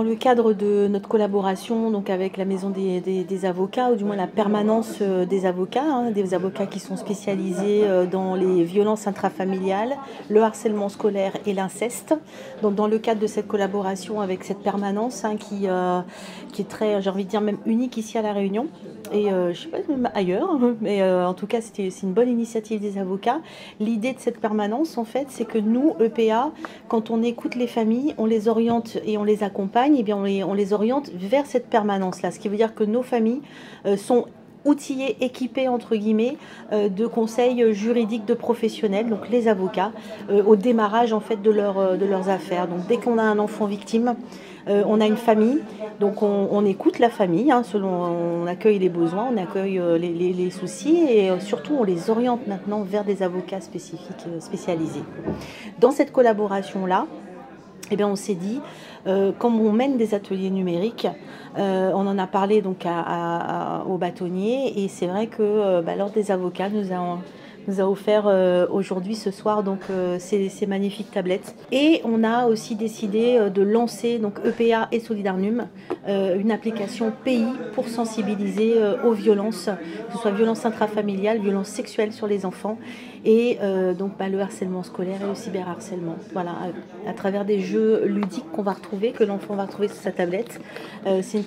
le cadre de notre collaboration donc avec la Maison des avocats, ou du moins la permanence des avocats qui sont spécialisés dans les violences intrafamiliales, le harcèlement scolaire et l'inceste. Donc dans le cadre de cette collaboration avec cette permanence qui est très, j'ai envie de dire même unique ici à La Réunion, et je ne sais pas même ailleurs, mais en tout cas c'est une bonne initiative des avocats. L'idée de cette permanence en fait, c'est que nous, EPA, quand on écoute les familles, on les oriente et on les accompagne, et bien on les oriente vers cette permanence-là. Ce qui veut dire que nos familles sont outillées, équipées entre guillemets de conseils juridiques de professionnels, donc les avocats, au démarrage en fait de leurs affaires. Donc dès qu'on a un enfant victime, on a une famille, donc on écoute la famille, on accueille les besoins, on accueille les soucis, et surtout on les oriente maintenant vers des avocats spécifiques, spécialisés. Dans cette collaboration-là, eh bien, on s'est dit, comme on mène des ateliers numériques, on en a parlé donc aux bâtonniers, et c'est vrai que l'Ordre des avocats nous a offert aujourd'hui, ce soir, donc ces magnifiques tablettes. Et on a aussi décidé de lancer, donc EPA et Solidarnum, une application pays pour sensibiliser aux violences, que ce soit violences intrafamiliales, violences sexuelles sur les enfants, et donc le harcèlement scolaire et le cyberharcèlement. Voilà, à travers des jeux ludiques qu'on va retrouver, que l'enfant va retrouver sur sa tablette. C'est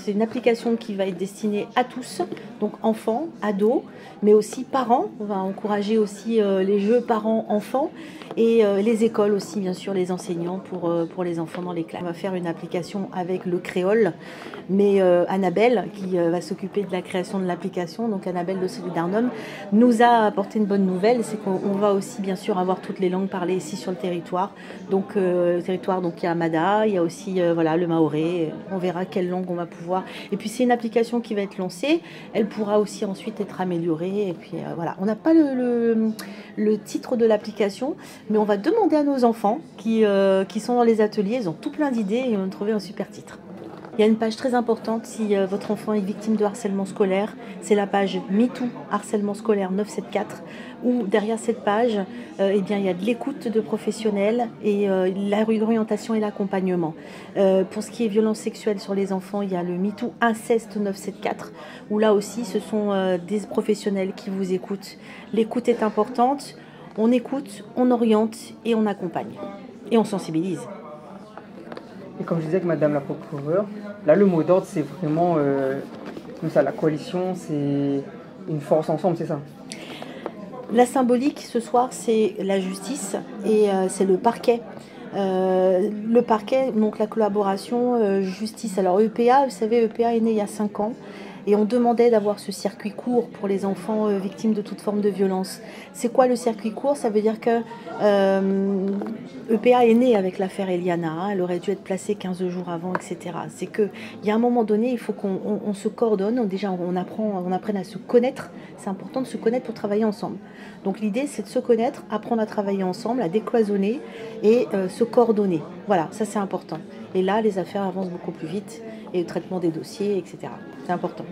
une application qui va être destinée à tous, donc enfants, ados, mais aussi parents. On va encourager aussi les jeux parents-enfants, et les écoles aussi, bien sûr, les enseignants pour les enfants dans les classes. On va faire une application avec le créole, mais Annabelle, qui va s'occuper de la création de l'application, donc Annabelle de Solidarnum, nous a apporté une bonne nouvelle, c'est qu'on va aussi bien sûr avoir toutes les langues parlées ici sur le territoire. Donc le territoire, donc il y a Amada, il y a aussi le maoré. On verra quelle langue on va pouvoir. Et puis c'est une application qui va être lancée, elle pourra aussi ensuite être améliorée. Et puis voilà, on n'a pas le titre de l'application, mais on va demander à nos enfants qui sont dans les ateliers, ils ont tout plein d'idées et on a trouvé un super titre. Il y a une page très importante si votre enfant est victime de harcèlement scolaire, c'est la page MeToo harcèlement scolaire 974, où derrière cette page, il y a de l'écoute de professionnels et l'orientation et l'accompagnement. Pour ce qui est violence sexuelle sur les enfants, il y a le MeToo inceste 974, où là aussi ce sont des professionnels qui vous écoutent. L'écoute est importante, on écoute, on oriente et on accompagne. Et on sensibilise. Et comme je disais avec Madame la procureure, là le mot d'ordre c'est vraiment la coalition, c'est une force ensemble, c'est ça? La symbolique ce soir, c'est la justice et c'est le parquet. Le parquet, donc la collaboration justice. Alors EPA, vous savez, EPA est né il y a 5 ans. Et on demandait d'avoir ce circuit court pour les enfants victimes de toute forme de violence. C'est quoi le circuit court? Ça veut dire que EPA est né avec l'affaire Eliana, elle aurait dû être placée 15 jours avant, etc. C'est qu'il y a un moment donné, il faut qu'on se coordonne, déjà on apprenne à se connaître, c'est important de se connaître pour travailler ensemble. Donc l'idée c'est de se connaître, apprendre à travailler ensemble, à décloisonner et se coordonner. Voilà, ça c'est important. Et là les affaires avancent beaucoup plus vite, et le traitement des dossiers, etc. C'est important.